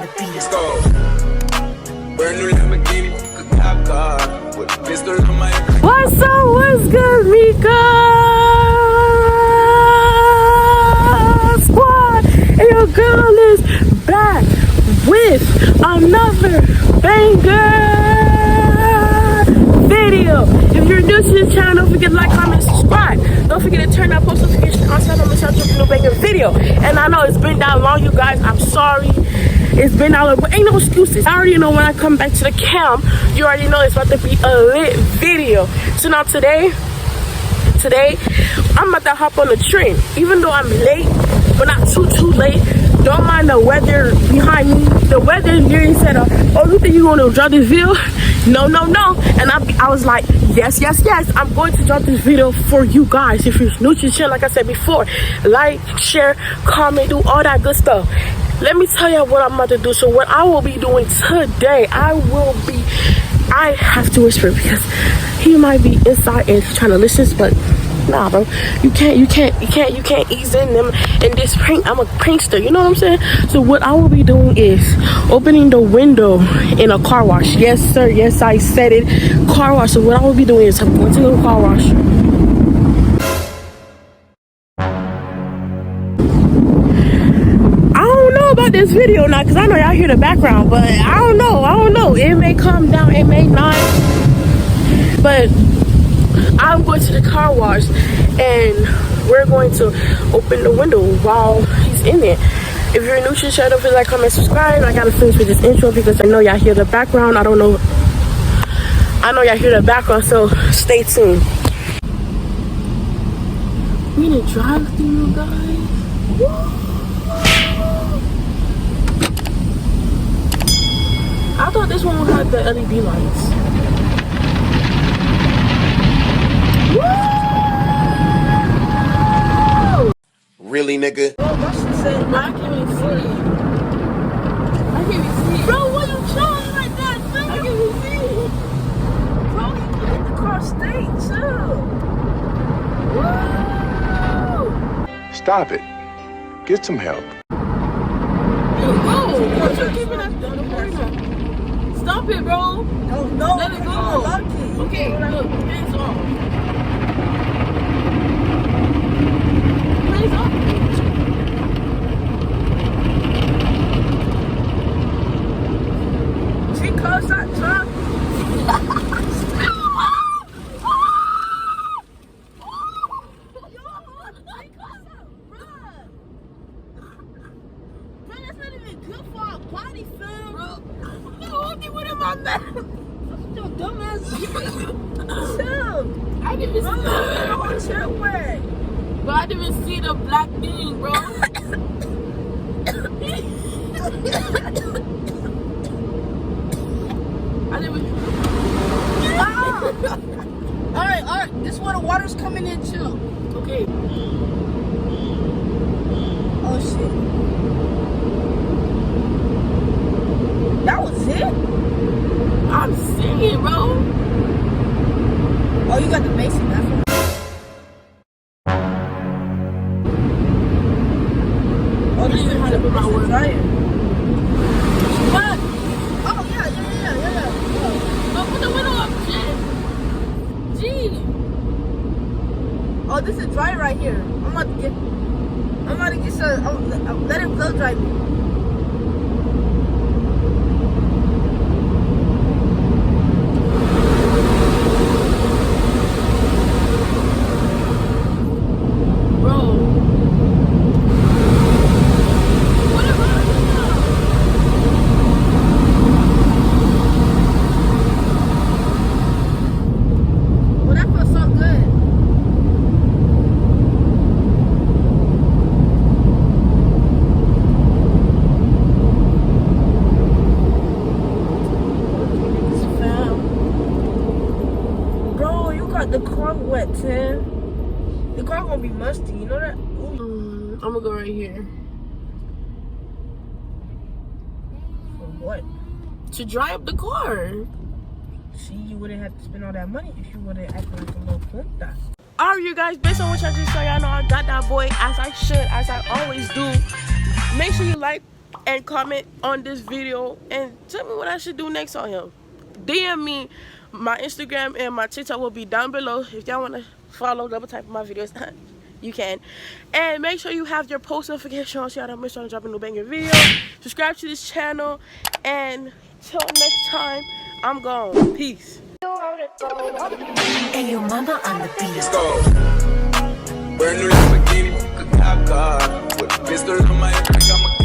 the beat. Let's go. Brand new Lamborghini, a cop car with a pistol on my head. What's up? What's good, Mika? Squad, and your girl is back with another banger video. If you're new to the channel, don't forget to like, comment, subscribe. Don't forget to turn that post notification on so I don't miss out on a new banger video. And I know it's been that long, you guys. I'm sorry. It's been that long, but ain't no excuses. I already know when I come back to the cam, you already know it's about to be a lit video. So now today, I'm about to hop on the train. Even though I'm late, but not too late. Don't mind the weather behind me. The weather literally said, oh, you think you're going to drop this video? No. And I was like, yes. I'm going to drop this video for you guys. If you're new to the channel, like I said before, like, share, comment, do all that good stuff. Let me tell you what I'm about to do. So what I will be doing today, I have to whisper because he might be inside and trying to listen, but nah, bro, you can't ease in them in this prank. I'm a prankster, you know what I'm saying? So what I will be doing is opening the window in a car wash. Yes, sir. Yes, I said it. Car wash. So what I will be doing is I'm going to the car wash. About this video now, because I know y'all hear the background, but I don't know, it may calm down, it may not, but I'm going to the car wash and we're going to open the window while he's in there. If you're new to the channel, please like, comment, subscribe. I gotta finish with this intro because I know y'all hear the background. I know y'all hear the background, so stay tuned. We in a drive-thru, guys. Woo! I thought this one would have the LED lights. Woo! Really, nigga? Bro, my shit said, I can't even see. Bro, what you showing like that? I can't even see. Bro, you can hit the car straight, too. Woo! Stop it. Get some help. What you keeping us? Stop it, bro. No. Let it go. Okay, look, hands off. Hands off. She calls that truck. I didn't even see Bro, I didn't even see the black thing, bro. I didn't even... Alright, this is where the water's coming in too. Okay. Oh shit. That was it? I'm singing, bro. Oh, you got the bass in that one. Oh, this is how to put my words right here. What? Oh, yeah. Oh, put the window up, shit. Gee. Oh, this is dry right here. I'm about to get some, let it blow dry me. The car wet, Tim. The car gonna be musty, you know that? I'm gonna go right here. For what? To dry up the car. See, you wouldn't have to spend all that money if you wouldn't act like a little punta. Alright, you guys, based on what I just saw, y'all know I got that boy as I should, as I always do. Make sure you like, and comment on this video and tell me what I should do next on him. DM me. My Instagram and my TikTok will be down below. If y'all want to follow, double type my videos, you can. And make sure you have your post notification on so y'all don't miss on dropping a new banger video. Subscribe to this channel. And till next time, I'm gone. Peace. And your mama on the beat. Let's go. Brand new Lamborghini, a cop car with a pistol on my head like I'm a